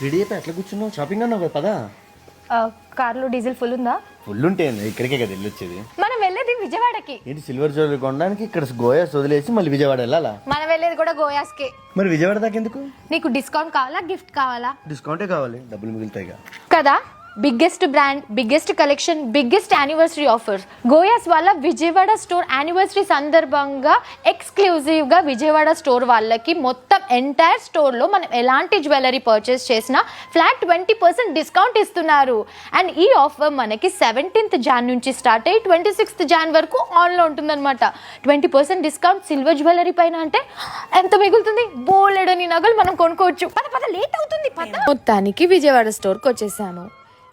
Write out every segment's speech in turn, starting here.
Ready అయిపోయి ఎట్లా కూర్చున్నావు? షాపింగ్ అన్నావు కదా, పదా. కార్లో డీజిల్ ఫుల్ ఉందా? ఫుల్ ఉంటే ఇక్కడికే కదా వెళ్ళొచ్చేది. మనం వెళ్ళేది విజయవాడకి. ఏంటి సిల్వర్ జ్యువెలరీ కొనడానికి ఇక్కడ గోయాస్ వదిలేసి మళ్ళీ విజయవాడ వెళ్ళాలా? మనం వెళ్ళేది కూడా గోయాస్కి. మరి విజయవాడ దాకా ఎందుకు? నీకు డిస్కౌంట్ కావాలా, గిఫ్ట్ కావాలా? డిస్కౌంటే కావాలి, డబ్బులు మిగులుతాయి కదా. Biggest brand, biggest collection, biggest anniversary offers. గోయాస్ వాళ్ళ విజయవాడ స్టోర్ యానివర్సరీ సందర్భంగా ఎక్స్క్లూజివ్గా విజయవాడ స్టోర్ వాళ్ళకి మొత్తం ఎంటైర్ స్టోర్లో మనం ఎలాంటి జ్యువెలరీ పర్చేస్ చేసినా ఫ్లాట్ 20% డిస్కౌంట్ ఇస్తున్నారు. అండ్ ఈ ఆఫర్ మనకి 17th Jan నుంచి స్టార్ట్ అయ్యి 26th Jan వరకు ఆన్లో ఉంటుందన్నమాట. 20% డిస్కౌంట్ సిల్వర్ జ్యువెలరీ పైన అంటే ఎంత మిగులుతుంది? బోలెడని నగలు మనం కొనుక్కోవచ్చు. పద లేట్ అవుతుంది. మొత్తానికి విజయవాడ స్టోర్కి వచ్చేసాము.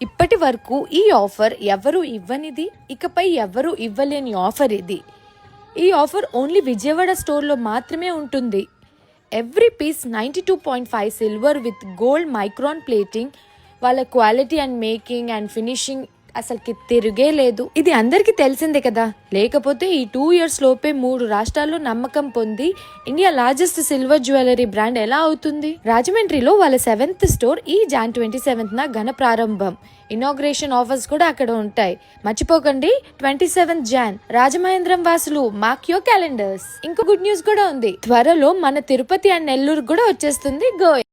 ఇప్పటి వరకు ఈ ఆఫర్ ఎవరు ఇవ్వనిది, ఇకపై ఎవరు ఇవ్వలేని ఆఫర్ ఇది. ఈ ఆఫర్ ఓన్లీ విజయవాడ స్టోర్లో మాత్రమే ఉంటుంది. Every piece 92.5 silver with gold micron plating. వాళ్ళ quality and making and finishing అసలుకి తిరిగే లేదు. ఇది అందరికీ తెలిసిందే కదా. లేకపోతే ఈ 2 years లోపే 3 రాష్ట్రాల్లో నమ్మకం పొంది India largest silver jewellery brand ఎలా అవుతుంది? రాజమండ్రిలో వాళ్ళ 7th స్టోర్ ఈ Jan 27th ఘన ప్రారంభం. ఇనాగ్రేషన్ ఆఫర్స్ కూడా అక్కడ ఉంటాయి. మర్చిపోకండి, 27th Jan. రాజమహేంద్రం వాసులు, మార్క్ యువర్ క్యాలెండర్స్. ఇంకో గుడ్ న్యూస్ కూడా ఉంది. త్వరలో మన తిరుపతి అండ్ నెల్లూరు కూడా వచ్చేస్తుంది గోయా.